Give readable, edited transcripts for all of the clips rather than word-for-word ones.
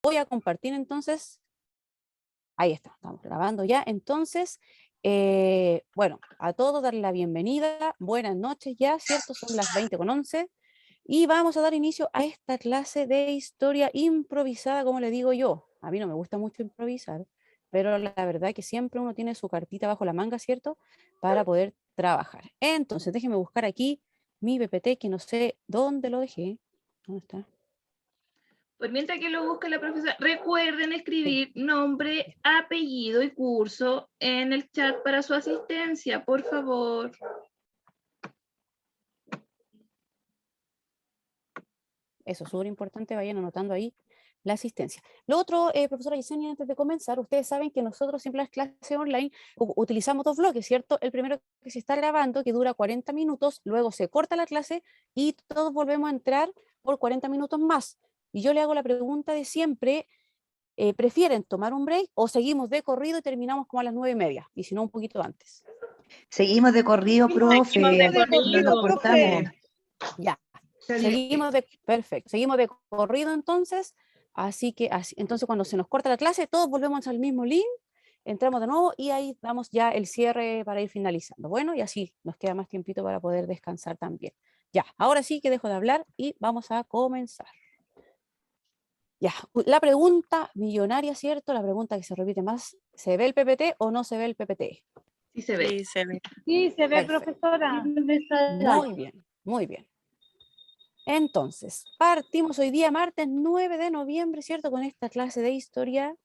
voy a compartir entonces. Ahí está, estamos grabando ya. Entonces, bueno, a todos darle la bienvenida. Buenas noches ya, ¿cierto? Son las 20:11. Y vamos a dar inicio a esta clase de historia improvisada, como le digo yo. A mí no me gusta mucho improvisar, pero la verdad que siempre uno tiene su cartita bajo la manga, ¿cierto? Para poder trabajar. Entonces, déjenme buscar aquí mi PPT, que no sé dónde lo dejé. ¿Dónde está? Pues mientras que lo busca la profesora, recuerden escribir Sí. nombre, apellido y curso en el chat para su asistencia, por favor. Eso es súper importante, vayan anotando ahí la asistencia. Lo otro, profesora Yesenia, antes de comenzar, ustedes saben que nosotros siempre en las clases online utilizamos dos bloques, ¿cierto? El primero que se está grabando, que dura 40 minutos, luego se corta la clase y todos volvemos a entrar por 40 minutos más. Y yo le hago la pregunta de siempre, ¿prefieren tomar un break o seguimos de corrido y terminamos como a las 9:30? Y si no, un poquito antes. Seguimos de corrido, profe. Seguimos de No corrido, nos cortamos. Ya, perfecto, seguimos de corrido entonces, así que entonces cuando se nos corta la clase, todos volvemos al mismo link, entramos de nuevo y ahí damos ya el cierre para ir finalizando. Bueno, y así nos queda más tiempito para poder descansar también. Ya, ahora sí que dejo de hablar y vamos a comenzar. Ya, la pregunta millonaria, ¿cierto? La pregunta que se repite más, ¿se ve el PPT o no se ve el PPT? Sí se ve. Sí, se ve. Sí, se ve, Perfecto. profesora. Muy bien, muy bien. Entonces, partimos hoy día, martes 9 de noviembre, ¿cierto? Con esta clase de historia.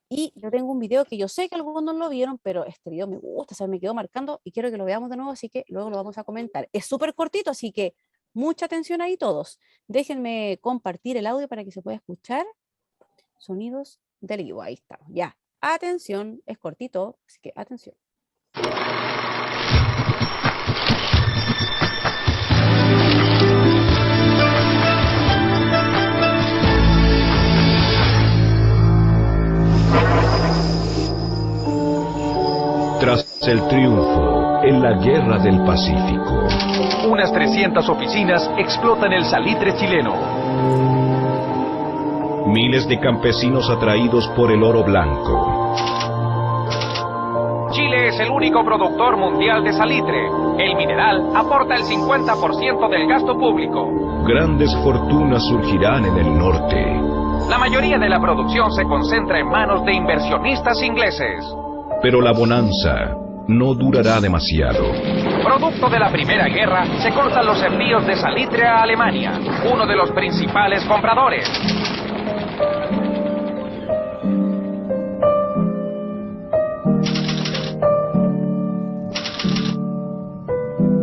Y yo tengo un video que yo sé que algunos no lo vieron, pero este video me gusta, o sea, me quedó marcando y quiero que lo veamos de nuevo, así que luego lo vamos a comentar. Es súper cortito, así que mucha atención ahí todos. Déjenme compartir el audio para que se pueda escuchar. Sonidos del vivo, ahí estamos, ya. Atención, es cortito, así que atención. Tras el triunfo en la Guerra del Pacífico, Unas 300 oficinas explotan el salitre chileno. miles de campesinos atraídos por el oro blanco, Chile es el único productor mundial de salitre. El mineral aporta el 50% del gasto público. grandes fortunas surgirán en el norte. La mayoría de la producción se concentra en manos de inversionistas ingleses. Pero la bonanza no durará demasiado. Producto de la Primera Guerra, se cortan los envíos de salitre a Alemania, uno de los principales compradores.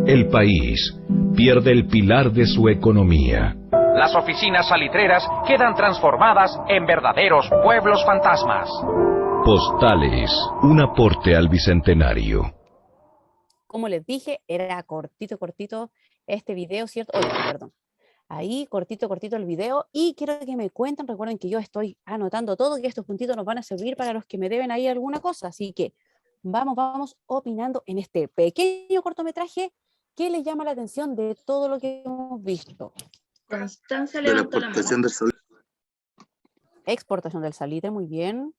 El país pierde el pilar de su economía. Las oficinas salitreras quedan transformadas en verdaderos pueblos fantasmas. Postales, un aporte al bicentenario. Como les dije, era cortito este video, ¿cierto? Oye, perdón. Ahí, cortito el video. Y quiero que me cuenten, recuerden que yo estoy anotando todo, que estos puntitos nos van a servir para los que me deben ahí alguna cosa. Así que vamos opinando en este pequeño cortometraje. ¿Qué les llama la atención de todo lo que hemos visto? Constanza De la levantó la exportación mano. del salitre. Exportación del salitre, muy bien.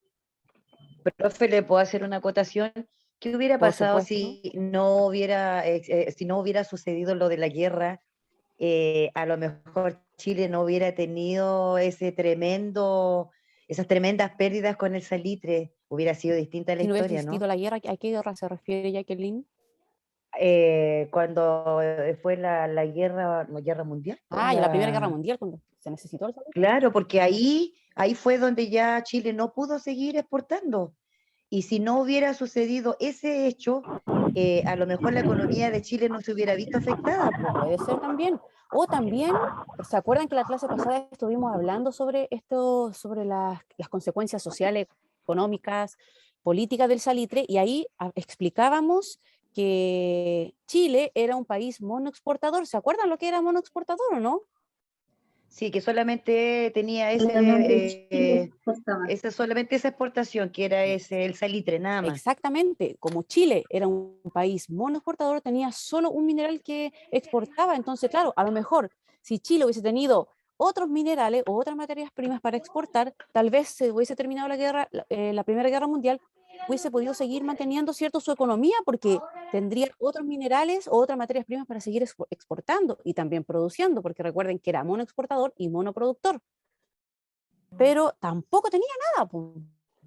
Profe, ¿le puedo hacer una acotación? ¿Qué hubiera Por pasado supuesto. si no hubiera sucedido lo de la guerra? A lo mejor Chile no hubiera tenido esas tremendas pérdidas con el salitre. Hubiera sido distinta la Si no hubiese historia, existido ¿no? la guerra, ¿a qué guerra se refiere Jacqueline? Cuando fue la guerra, no, guerra mundial. Ah, y la Primera Guerra Mundial, cuando se necesitó el salitre. Claro, porque ahí fue donde ya Chile no pudo seguir exportando. Y si no hubiera sucedido ese hecho, a lo mejor la economía de Chile no se hubiera visto afectada. Puede ser también. O también, ¿se acuerdan que la clase pasada estuvimos hablando sobre esto, sobre las consecuencias sociales, económicas, políticas del salitre? Y ahí explicábamos que Chile era un país monoexportador. ¿Se acuerdan lo que era monoexportador o no? Sí, que solamente tenía solamente esa exportación, que era el salitre, nada más. Exactamente, como Chile era un país monoexportador, tenía solo un mineral que exportaba, entonces claro, a lo mejor si Chile hubiese tenido otros minerales o otras materias primas para exportar, tal vez se hubiese terminado la guerra, la Primera Guerra Mundial, hubiese podido seguir manteniendo, ¿cierto?, su economía, porque tendría otros minerales o otras materias primas para seguir exportando y también produciendo, porque recuerden que era monoexportador y monoproductor, pero tampoco tenía nada, po.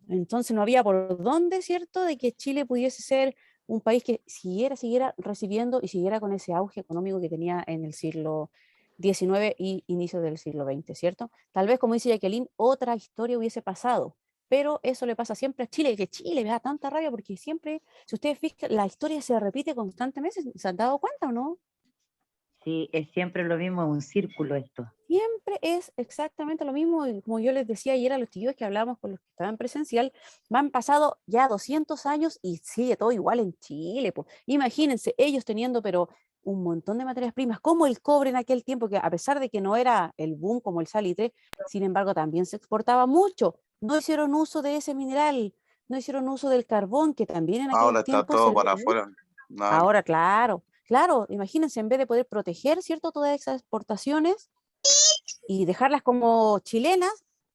Entonces no había por dónde, ¿cierto?, de que Chile pudiese ser un país que siguiera recibiendo y siguiera con ese auge económico que tenía en el siglo XIX y inicio del siglo XX, ¿cierto? Tal vez, como dice Jacqueline, otra historia hubiese pasado, pero eso le pasa siempre a Chile, que Chile me da tanta rabia porque siempre, si ustedes fijan, la historia se repite constantemente, ¿se han dado cuenta o no? Sí, es siempre lo mismo, un círculo esto. Siempre es exactamente lo mismo, y como yo les decía ayer a los chicos que hablábamos con los que estaban presencial, han pasado ya 200 años y sigue todo igual en Chile, po. Imagínense, ellos teniendo pero un montón de materias primas, como el cobre en aquel tiempo, que a pesar de que no era el boom como el salitre, sin embargo también se exportaba mucho. No hicieron uso de ese mineral, no hicieron uso del carbón, que también en aquel Ahora está tiempo se todo le para dio. afuera. Nada. Ahora, claro, claro, imagínense, en vez de poder proteger, ¿cierto?, todas esas exportaciones y dejarlas como chilenas,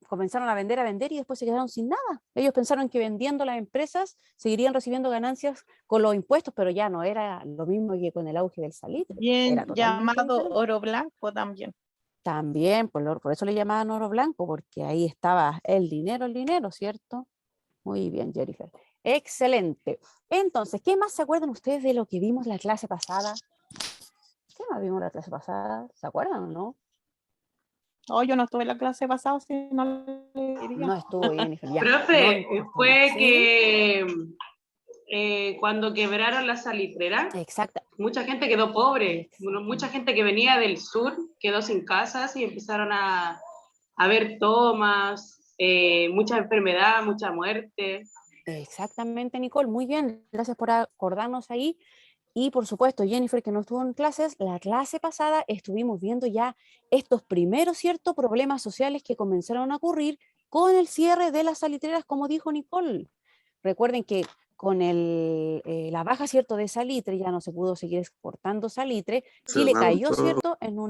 comenzaron a vender y después se quedaron sin nada. Ellos pensaron que vendiendo las empresas seguirían recibiendo ganancias con los impuestos, pero ya no era lo mismo que con el auge del salitre. Bien Era totalmente llamado diferente. oro blanco también. También, por eso le llamaban oro blanco, porque ahí estaba el dinero, ¿cierto? Muy bien, Jennifer. Excelente. Entonces, ¿qué más se acuerdan ustedes de lo que vimos la clase pasada? ¿Qué más vimos la clase pasada? ¿Se acuerdan o no? Oh, yo no estuve en la clase pasada, si no le diría. No estuvo Jennifer, ya. Profe, importa. fue ¿Sí? que cuando quebraron la salitrera, Exacto. mucha gente quedó pobre, mucha gente que venía del sur quedó sin casas y empezaron a haber tomas, mucha enfermedad, mucha muerte. Exactamente, Nicole. Muy bien. Gracias por acordarnos ahí. Y por supuesto, Jennifer, que no estuvo en clases, la clase pasada estuvimos viendo ya estos primeros, ¿cierto?, problemas sociales que comenzaron a ocurrir con el cierre de las salitreras, como dijo Nicole. Recuerden que con la baja, ¿cierto?, de salitre, ya no se pudo seguir exportando salitre, Chile cayó, ¿cierto?, en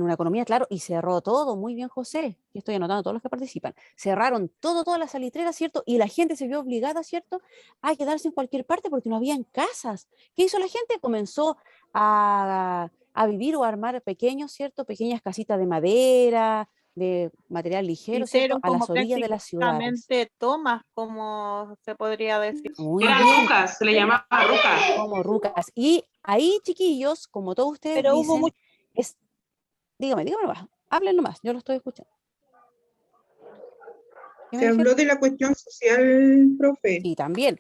una economía, claro, y cerró todo. Muy bien, José, y estoy anotando a todos los que participan. Cerraron todas las salitreras, ¿cierto?, y la gente se vio obligada, ¿cierto?, a quedarse en cualquier parte porque no habían casas. ¿Qué hizo la gente? Comenzó a vivir o a armar pequeños, ¿cierto?, pequeñas casitas de madera, de material ligero, ¿cierto?, Hicieron a como las orillas de las ciudades. prácticamente tomas, como se podría decir. Muy Era bien, rucas, se le llamaba rucas. como rucas. Y ahí, chiquillos, como todos ustedes Pero hubo dicen, es, dígame nomás, hablen nomás, yo lo estoy escuchando. ¿Qué me Se dijeron? habló de la cuestión social, profe. Sí, también.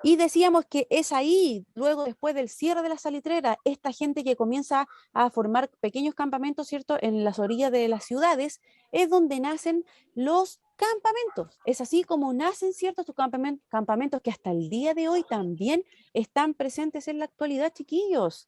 Y decíamos que es ahí, luego después del cierre de la salitrera, esta gente que comienza a formar pequeños campamentos, ¿cierto?, en las orillas de las ciudades, es donde nacen los campamentos. Es así como nacen, ¿cierto?, estos campamentos que hasta el día de hoy también están presentes en la actualidad, chiquillos.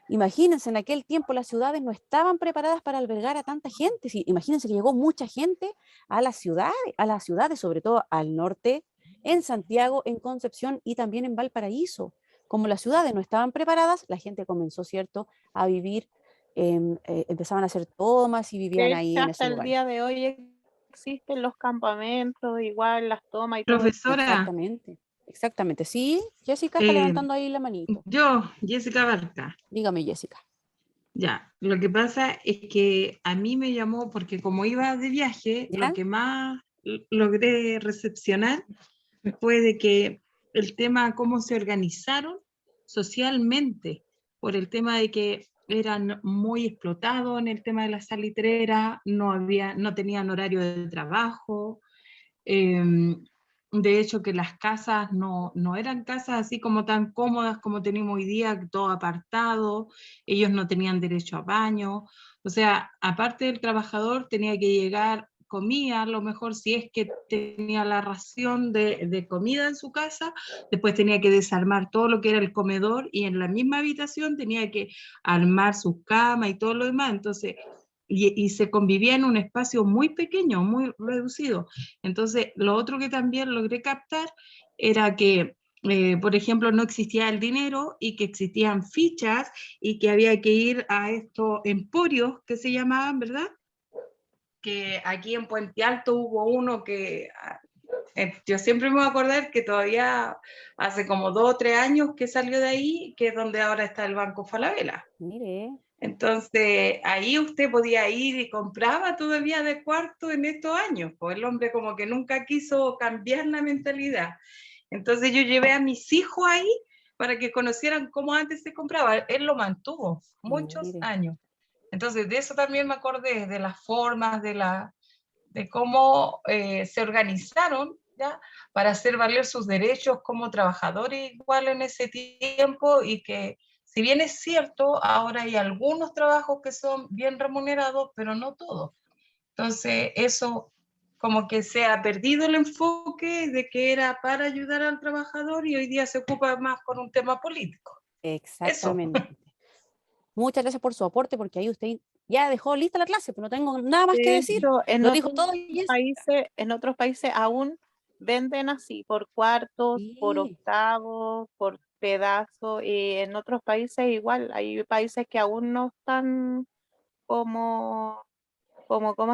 Imagínense, en aquel tiempo las ciudades no estaban preparadas para albergar a tanta gente. Sí, imagínense que llegó mucha gente a las ciudades, sobre todo al norte, en Santiago, en Concepción y también en Valparaíso. Como las ciudades no estaban preparadas, la gente comenzó, ¿cierto?, a vivir, empezaban a hacer tomas y vivían De ahí hecho, en hasta esos el lugares. día de hoy existen los campamentos, igual las tomas y todo. Profesora, Exactamente, exactamente. Sí, Jessica está eh, levantando ahí la manito. yo, Jessica Barca, Dígame, Jessica. ya, lo que pasa es que a mí me llamó, porque como iba de viaje, ¿Ya? lo que más logré recepcionar fue de que el tema cómo se organizaron socialmente, por el tema de que eran muy explotados en el tema de la salitrera, no tenían horario de trabajo. De hecho, que las casas no eran casas así como tan cómodas como tenemos hoy día, todo apartado, ellos no tenían derecho a baño, o sea, aparte del trabajador tenía que llegar, comía, a lo mejor si es que tenía la ración de comida en su casa, después tenía que desarmar todo lo que era el comedor y en la misma habitación tenía que armar su cama y todo lo demás, entonces... Y se convivía en un espacio muy pequeño, muy reducido. Entonces, lo otro que también logré captar era que, por ejemplo, no existía el dinero y que existían fichas y que había que ir a estos emporios que se llamaban, ¿verdad? que aquí en Puente Alto hubo uno que yo siempre me voy a acordar que todavía hace como 2 o 3 años que salió de ahí, que es donde ahora está el Banco Falabella. Mire, Entonces, ahí usted podía ir y compraba todavía de cuarto en estos años, pues el hombre como que nunca quiso cambiar la mentalidad. Entonces yo llevé a mis hijos ahí para que conocieran cómo antes se compraba. Él lo mantuvo muchos mire. años. Entonces de eso también me acordé, de las formas, de cómo se organizaron, ¿ya?, para hacer valer sus derechos como trabajadores igual en ese tiempo, y que si bien es cierto, ahora hay algunos trabajos que son bien remunerados, pero no todos. Entonces, eso como que se ha perdido el enfoque de que era para ayudar al trabajador y hoy día se ocupa más con un tema político. Exactamente. Muchas gracias por su aporte, porque ahí usted ya dejó lista la clase, pero no tengo nada más que De decir. hecho, Lo dijo todo Jessica. en otros países aún venden así, por cuartos, por Sí. octavos, por pedazos, y en otros países igual, hay países que aún no están ¿cómo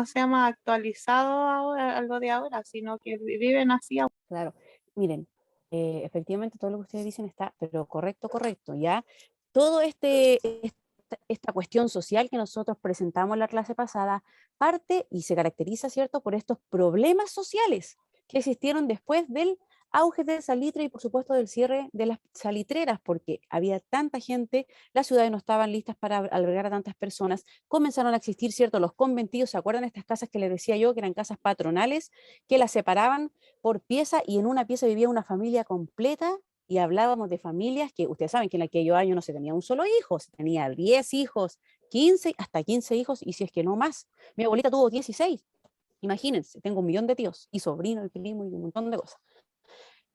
se llama? Actualizado ahora, algo de ahora, sino que viven así aún. Claro, miren, efectivamente todo lo que ustedes dicen está, pero correcto, ¿ya? Todo esta cuestión social que nosotros presentamos en la clase pasada parte y se caracteriza, ¿cierto?, por estos problemas sociales que existieron después del auge del salitre y por supuesto del cierre de las salitreras, porque había tanta gente, las ciudades no estaban listas para albergar a tantas personas, comenzaron a existir, ¿cierto?, los conventillos. ¿Se acuerdan de estas casas que les decía yo, que eran casas patronales, que las separaban por pieza y en una pieza vivía una familia completa? Y hablábamos de familias que ustedes saben que en aquellos años no se tenía un solo hijo, se tenía 10 hijos, 15, hasta 15 hijos, y si es que no más. Mi abuelita tuvo 16, imagínense, tengo 1 millón de tíos, y sobrinos, y primo, y un montón de cosas.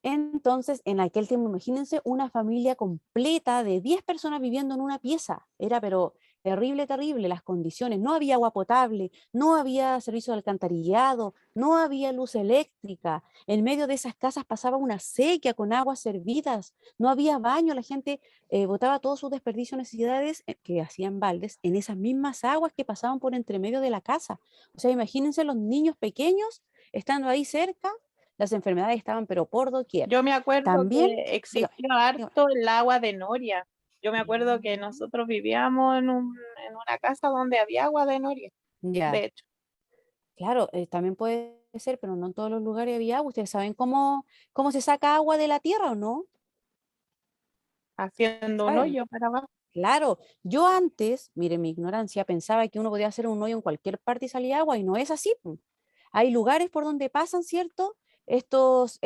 Entonces, en aquel tiempo, imagínense una familia completa de 10 personas viviendo en una pieza. Era, pero terrible, terrible las condiciones. No había agua potable, no había servicio de alcantarillado, no había luz eléctrica. En medio de esas casas pasaba una sequía con aguas servidas. No había baño, la gente botaba todos sus desperdicios, necesidades que hacían baldes en esas mismas aguas que pasaban por entre medio de la casa. O sea, imagínense los niños pequeños estando ahí cerca. Las enfermedades estaban pero por doquier. Yo me acuerdo También, que existió dígame. harto el agua de Noria. Yo me acuerdo que nosotros vivíamos en una casa donde había agua de Noria, Ya, de hecho, claro, también puede ser, pero no en todos los lugares había agua. ¿Ustedes saben cómo se saca agua de la tierra o no? haciendo un ¿Saben? hoyo para abajo. Claro, yo antes, mire mi ignorancia, pensaba que uno podía hacer un hoyo en cualquier parte y salía agua, y no es así, po. Hay lugares por donde pasan, ¿cierto?, estos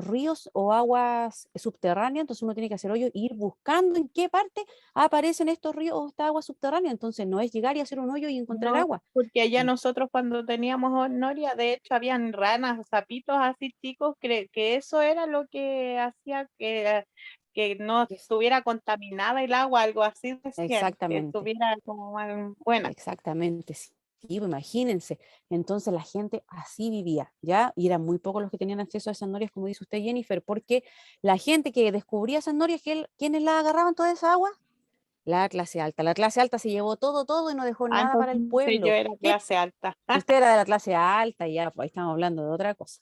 ríos o aguas subterráneas. Entonces uno tiene que hacer hoyo e ir buscando en qué parte aparecen estos ríos o esta agua subterránea. Entonces no es llegar y hacer un hoyo y encontrar No, agua. porque allá nosotros cuando teníamos Noria, de hecho, habían ranas, sapitos así chicos, que eso era lo que hacía que no Yes. estuviera contaminada el agua, algo así decían, que Exactamente. estuviera como buena. Exactamente, sí, pues, imagínense. Entonces la gente así vivía, ¿ya? Y eran muy pocos los que tenían acceso a esas norias, como dice usted, Jennifer, porque la gente que descubría esas norias, ¿quiénes la agarraban toda esa agua? La clase alta. La clase alta se llevó todo y no dejó Ah, nada para el entonces yo pueblo. era ¿Qué? clase alta. Usted era de la clase alta y ya, pues ahí estamos hablando de otra cosa.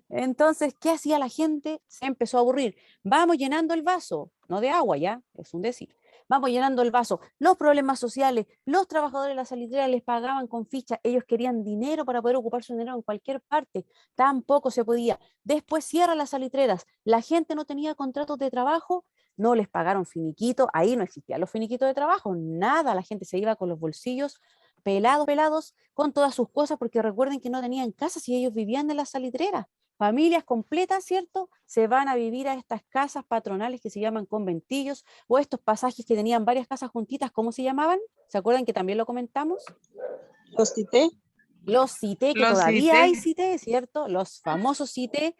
Entonces, ¿qué hacía la gente? Se empezó a aburrir. Vamos llenando el vaso, no de agua ya, es un decir. Vamos llenando el vaso. Los problemas sociales, los trabajadores de la salitrera les pagaban con ficha, ellos querían dinero para poder ocupar su dinero en cualquier parte, tampoco se podía. Después cierran las salitreras, la gente no tenía contratos de trabajo, no les pagaron finiquito, ahí no existían los finiquitos de trabajo, nada, la gente se iba con los bolsillos pelados, con todas sus cosas, porque recuerden que no tenían casas y ellos vivían de las salitreras. Familias completas, ¿cierto?, se van a vivir a estas casas patronales que se llaman conventillos, o estos pasajes que tenían varias casas juntitas, ¿cómo se llamaban? ¿Se acuerdan que también lo comentamos? Los cité. Los CITE, que Los todavía hay CITE. CITE, ¿cierto? Los famosos CITE,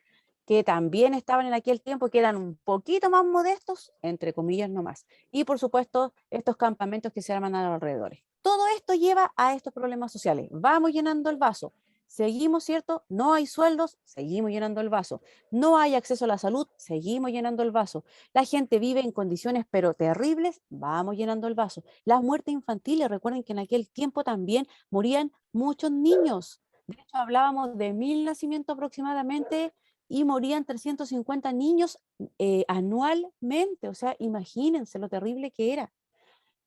que también estaban en aquel tiempo, que eran un poquito más modestos, entre comillas nomás. Y por supuesto, estos campamentos que se arman a los alrededores. Todo esto lleva a estos problemas sociales. Vamos llenando el vaso. Seguimos, ¿cierto? No hay sueldos, seguimos llenando el vaso. No hay acceso a la salud, seguimos llenando el vaso. La gente vive en condiciones pero terribles, vamos llenando el vaso. Las muertes infantiles, recuerden que en aquel tiempo también morían muchos niños. De hecho, hablábamos de 1000 nacimientos aproximadamente y morían 350 niños anualmente. O sea, imagínense lo terrible que era.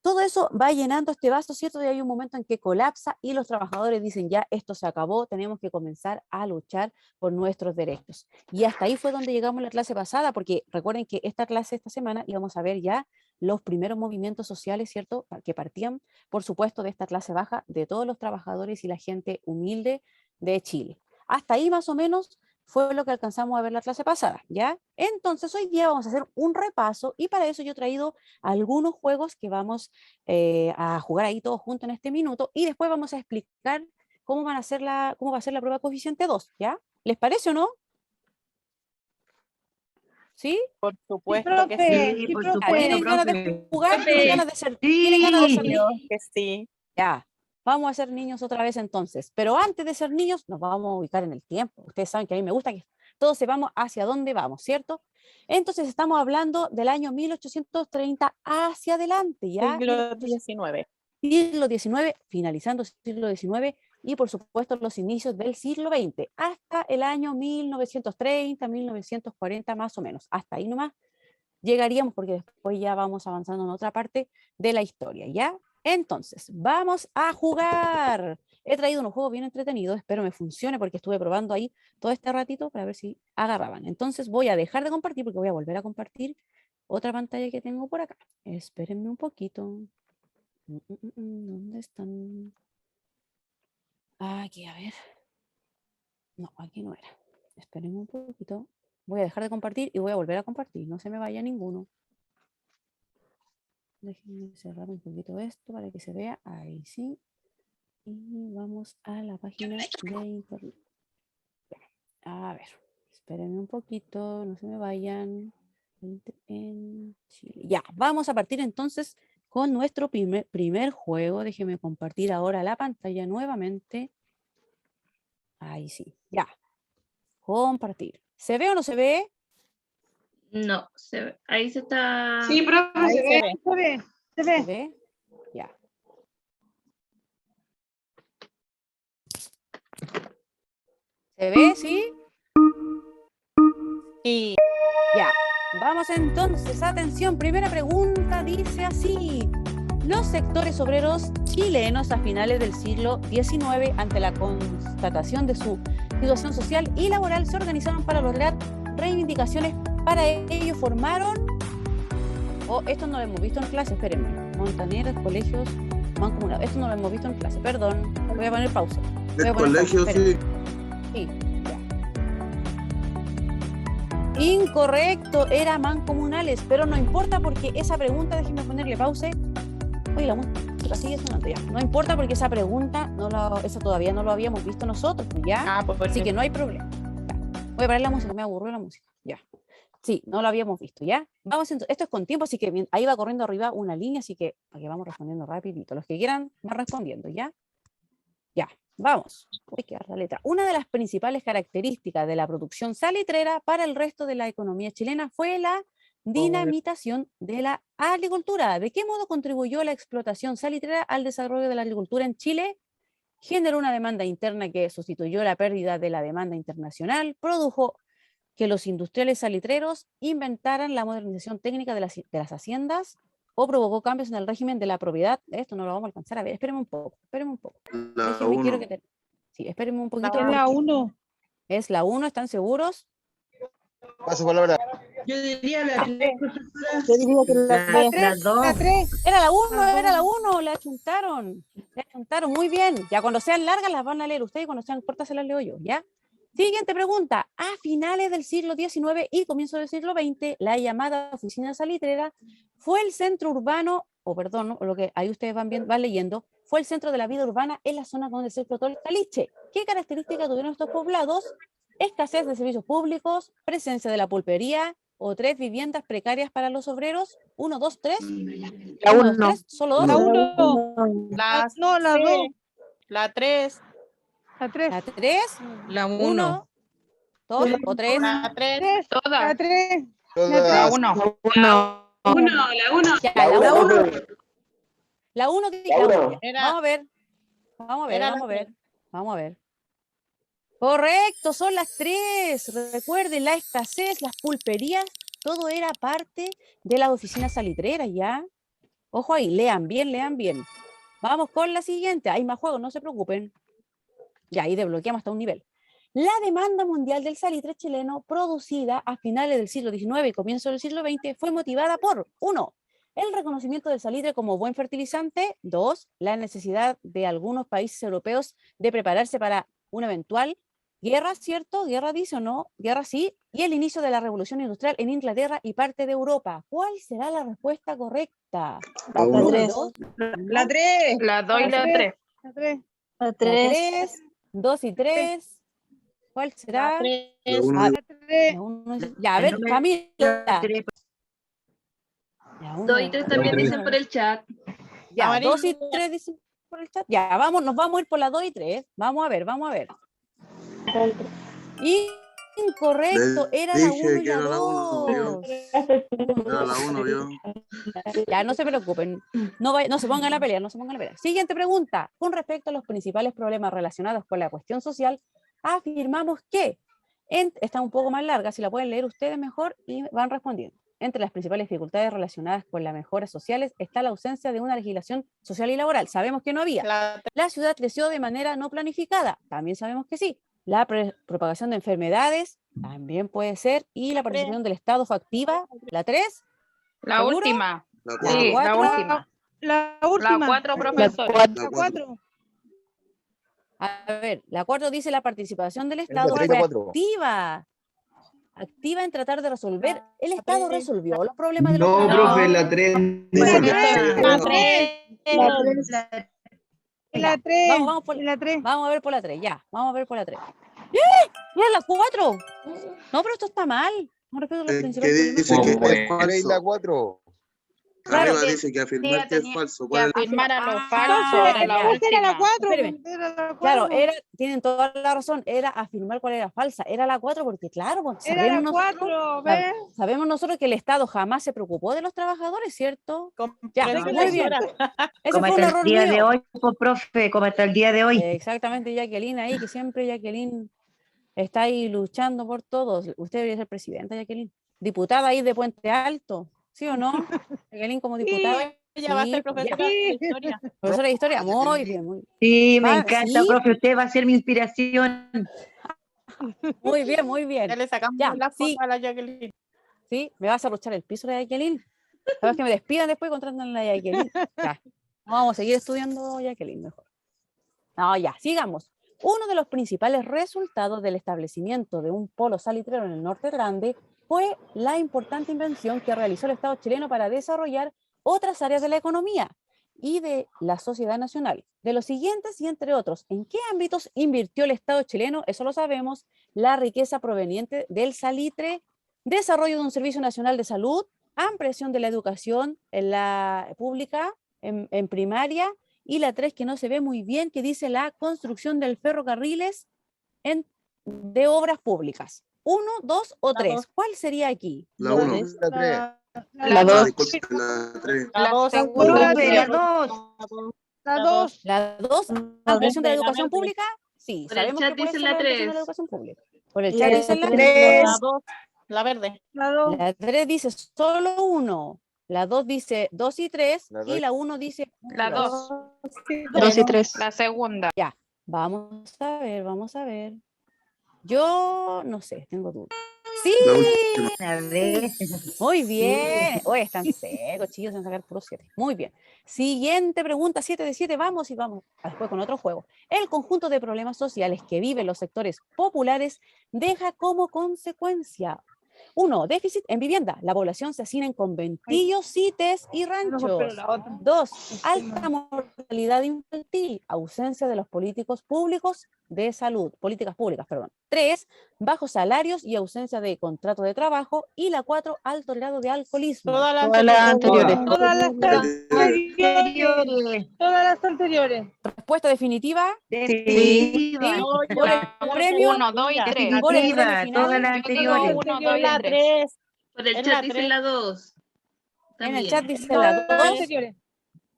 Todo eso va llenando este vaso, ¿cierto? Y hay un momento en que colapsa y los trabajadores dicen, ya, esto se acabó, tenemos que comenzar a luchar por nuestros derechos. Y hasta ahí fue donde llegamos la clase pasada, porque recuerden que esta clase, esta semana, íbamos a ver ya los primeros movimientos sociales, ¿cierto? Que partían, por supuesto, de esta clase baja, de todos los trabajadores y la gente humilde de Chile. Hasta ahí, más o menos, fue lo que alcanzamos a ver la clase pasada, ¿ya? Entonces, hoy día vamos a hacer un repaso y para eso yo he traído algunos juegos que vamos a jugar ahí todos juntos en este minuto y después vamos a explicar cómo va a ser la prueba coeficiente 2, ¿ya? ¿Les parece o no? ¿Sí? Por supuesto que profe, sí. sí, por profe. supuesto, ¿Tienen ganas de profe. jugar? ¿Tienen ganas de ser? ¿Tienen ganas de ser niños? Obvio que sí. Ya, vamos a ser niños otra vez entonces. Pero antes de ser niños nos vamos a ubicar en el tiempo. Ustedes saben que a mí me gusta que todos sepamos hacia dónde vamos, ¿cierto? Entonces estamos hablando del año 1830 hacia adelante, ¿ya? Siglo XIX. Siglo XIX, finalizando el siglo XIX y por supuesto los inicios del siglo XX, hasta el año 1930, 1940 más o menos. Hasta ahí nomás llegaríamos porque después ya vamos avanzando en otra parte de la historia, ¿ya? Entonces, vamos a jugar. He traído unos juegos bien entretenidos, espero me funcione porque estuve probando ahí todo este ratito para ver si agarraban. Entonces voy a dejar de compartir porque voy a volver a compartir otra pantalla que tengo por acá. Espérenme un poquito. ¿Dónde están? Aquí, a ver. No, aquí no era. Espérenme un poquito. Voy a dejar de compartir y voy a volver a compartir. No se me vaya ninguno. Déjenme cerrar un poquito esto para que se vea. Ahí sí. Y vamos a la página de internet. A ver, espérenme un poquito, no se me vayan. En Chile. Ya, vamos a partir entonces con nuestro primer juego. Déjenme compartir ahora la pantalla nuevamente. Ahí sí, ya. Compartir. ¿Se ve o no se ve? No, ahí se está. Sí, profe, Ahí se se ve. ve. Se ve, se ¿Se ve. ve? Ya. ¿Se ve? ¿Sí? Y Ya. Vamos entonces, atención, primera pregunta dice así. Los sectores obreros chilenos a finales del siglo XIX, ante la constatación de su situación social y laboral, se organizaron para lograr reivindicaciones. Para ello formaron, esto no lo hemos visto en clase, espérenme, montaneras, colegios, mancomunados, esto no lo hemos visto en clase, perdón, voy a poner pausa. Voy a El poner colegio, pausa, sí. espérenme. Sí, ya. Incorrecto, era mancomunales, pero no importa porque esa pregunta, déjenme ponerle pausa. Oye, la música sigue sonando ya. No importa porque esa pregunta, esa todavía no lo habíamos visto nosotros, ¿ya? Así que no hay problema. Ya. Voy a parar la música, me aburrió la música. Ya. Sí, no lo habíamos visto, ¿ya? Vamos, esto es con tiempo, así que ahí va corriendo arriba una línea, así que para que vamos respondiendo rapidito. Los que quieran van respondiendo, ¿ya? Ya, vamos. Voy a quedar la letra. Una de las principales características de la producción salitrera para el resto de la economía chilena fue la dinamitación de la agricultura. ¿De qué modo contribuyó la explotación salitrera al desarrollo de la agricultura en Chile? Generó una demanda interna que sustituyó la pérdida de la demanda internacional, produjo que los industriales salitreros inventaran la modernización técnica de las haciendas o provocó cambios en el régimen de la propiedad. Esto no lo vamos a alcanzar a ver. Espérenme un poco, espérenme un poco. La Déjenme, quiero 1. que sí, espérenme un poquito. Es la 1. Es la 1, ¿están seguros? Paso palabra. Yo diría la 3, profesora. Yo diría que La 2. La 3. Era la 1, la achuntaron. La achuntaron, muy bien. Ya cuando sean largas las van a leer ustedes y cuando sean cortas se las leo yo, ¿ya? Siguiente pregunta. A finales del siglo XIX y comienzo del siglo XX, la llamada oficina salitrera fue el centro urbano, lo que ahí ustedes van leyendo, fue el centro de la vida urbana en la zona donde se explotó el caliche. ¿Qué características tuvieron estos poblados? Escasez de servicios públicos, presencia de la pulpería o 3 viviendas precarias para los obreros. 1, 2, 3. La 1, 2, 1. 3. Solo 2. La 1. La No, la 2. La 3. La 3. La 3, La 1. 1, 2 o 3. La 3. Todas. La 3. Todas. Uno, la uno. Ya, La la uno. 1. La 1 que La uno. Vamos a ver. Vamos a ver, Era vamos a la ver. Vamos a ver. Correcto, son las 3. Recuerden, la escasez, las pulperías, todo era parte de las oficinas salitreras, ¿ya? Ojo ahí, lean bien, lean bien. Vamos con la siguiente. Hay más juegos, no se preocupen. Ya, ahí desbloqueamos hasta un nivel. La demanda mundial del salitre chileno producida a finales del siglo XIX y comienzo del siglo XX fue motivada por 1. El reconocimiento del salitre como buen fertilizante. 2. La necesidad de algunos países europeos de prepararse para una eventual guerra, ¿cierto? Guerra dice o no, guerra sí. Y el inicio de la revolución industrial en Inglaterra y parte de Europa. ¿Cuál será la respuesta correcta? La La uno. 3. Dos, La 3. La 2 y la 3. La 3. La la 3. 3, 2 y 3. ¿Cuál será? La uno. Ah, La 3. la uno es- Ya, a ver, familia. Ya, 2 y 3 también tres. dicen por el chat. Ya, Amarillo. 2 y 3 dicen por el chat. Ya, vamos, nos vamos a ir por la 2 y 3. Vamos a ver, vamos a ver. Incorrecto, Les era la dije 1 y que la era la uno, 2. Era la 1, ¿vio? Ya, no se preocupen. No se pongan a pelear, no se pongan a pelear. Siguiente pregunta. Con respecto a los principales problemas relacionados con la cuestión social, afirmamos que, está un poco más larga, si la pueden leer ustedes mejor y van respondiendo. Entre las principales dificultades relacionadas con las mejoras sociales está la ausencia de una legislación social y laboral. Sabemos que no había. La La ciudad creció de manera no planificada. También sabemos que sí. La propagación de enfermedades también puede ser. Y la participación del Estado fue activa. La 3. La ¿Seguro? última. La Sí, 4. la cuatro. última. La La última. 4, La profesor. La 4. A ver, la 4 dice la participación del la Estado tres y fue la cuatro. activa. Activa en tratar de resolver. ¿El La Estado tres. resolvió los problemas de los No, trabajadores? profe, la 3 La dice tres. La que 3. La 3. La 3. Vamos por, La 3. vamos a ver por la 3, ya. Vamos a ver por la 3. ¡Mira la 4! No, pero esto está mal. Con respecto a los Que principales dice problemas. que ¿Cómo es 3 y eso? la 4. Claro, Arriba dice que afirmar que es falso. Que ¿Cuál es? afirmara lo Ah, falso era la Entonces era la última. 4. Espéreme. Era la 4. Claro, tienen toda la razón, era afirmar cuál era falsa, era la 4 porque claro, pues, Era sabemos la nosotros, 4. ¿Ves? sabemos nosotros que el Estado jamás se preocupó de los trabajadores, ¿cierto? Ya, Comprende, muy bien. profesora. Ese Como fue un hasta el error día de mío. hoy, pues, profe, como hasta el día de hoy. Exactamente, Jacqueline ahí, que siempre Jacqueline está ahí luchando por todos. Usted debería ser presidenta, Jacqueline. Diputada ahí de Puente Alto, ¿sí o no? Jacqueline como diputada. Ella va a Sí, ser pues, profesora ya. de historia. Profesora de historia, muy bien, muy bien. Sí, me Ah, encanta, ¿sí? profe. Usted va a ser mi inspiración. Muy bien, muy bien. Ya le sacamos Ya, la foto sí. a la Jacqueline. ¿Sí? ¿Me vas a ruchar el piso de Jacqueline? Sabes que me despidan después y contratan a la Jacqueline. Ya. Vamos a seguir estudiando Jacqueline mejor. No, ya, sigamos. Uno de los principales resultados del establecimiento de un polo salitrero en el Norte Grande fue la importante invención que realizó el Estado chileno para desarrollar otras áreas de la economía y de la sociedad nacional. De los siguientes y entre otros, ¿en qué ámbitos invirtió el Estado chileno? Eso lo sabemos. La riqueza proveniente del salitre, desarrollo de un servicio nacional de salud, ampliación de la educación en la pública, en primaria, y la 3 que no se ve muy bien, que dice la construcción del ferrocarriles de obras públicas. 1, 2 o 3. ¿Cuál sería aquí? La 1. La 3. La 2. Disculpe, la 3. La dos. segunda. Profe, la 2. La 2. ¿La 2? ¿Ampliación de la educación pública? Sí, Por el sabemos chat que puede dicen ser la la ampliación de 3. la educación pública. Por el La chat dicen la 3. 3. La 2. La verde. La 2. La 3 dice solo 1. La 2 dice 2 y 3. La Y dos. la 1 dice La 2. 2 y 3. La segunda. Ya, vamos a ver, vamos a ver. Yo no sé, tengo dudas. ¡Sí! La última. A ver. Muy bien. Oye, están secos, chicos, van a sacar puro 7. Muy bien. Siguiente pregunta, 7 de 7. Vamos y vamos después con otro juego. El conjunto de problemas sociales que viven los sectores populares deja como consecuencia: 1. Déficit en vivienda. La población se hacina en conventillos, CITES y ranchos. 2. Alta mortalidad infantil. Ausencia de los políticos públicos de salud, políticas públicas, perdón. 3, bajos salarios y ausencia de contrato de trabajo. Y la 4, alto grado de alcoholismo. Todas las Todas las anteriores. Todas las Anteriores. Todas las anteriores. Respuesta definitiva. Definitiva. Sí. Por el premio, 1, 2 y 3. por el premio Definitiva, final, todas las Yo digo anteriores. 1, 2 La y 3. 3. Por el Es chat la dice tres. la 2. en el También. chat dice la 2.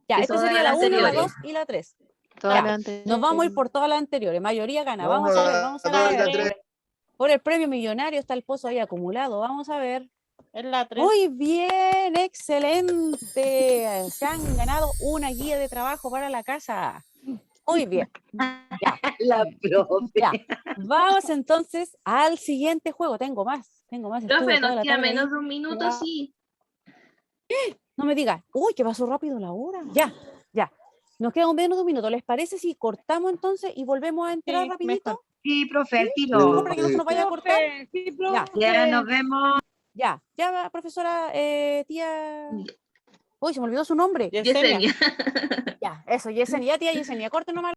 Ya, Que esta todas sería las la 1, la anteriores. 2 y la 3. Todas Ya, las anteriores. nos vamos a ir por todas las anteriores. Mayoría gana. Vamos a ver, vamos a Todas las ver. tres. Por el premio millonario está el pozo ahí acumulado. Vamos a ver. Es la 3. Muy bien, excelente. Se han ganado una guía de trabajo para la casa. Muy bien. La profe. Ya. Vamos entonces al siguiente juego. Tengo más. Estuve Profe, toda nos la queda tarde ahí. menos de un minuto, Ya. sí. No me digas. Uy, que pasó rápido la hora. Ya. Nos queda menos de un minuto. ¿Les parece si cortamos entonces y volvemos a entrar Sí, rapidito? mejor. Sí, profe, al No, tiro. para que no se nos vaya a cortar. Sí, Ya. Ya nos vemos. Ya, va, profesora, tía. Uy, se me olvidó su nombre. Yesenia. Yesenia. Ya, eso, Yesenia, tía Yesenia, corte nomás.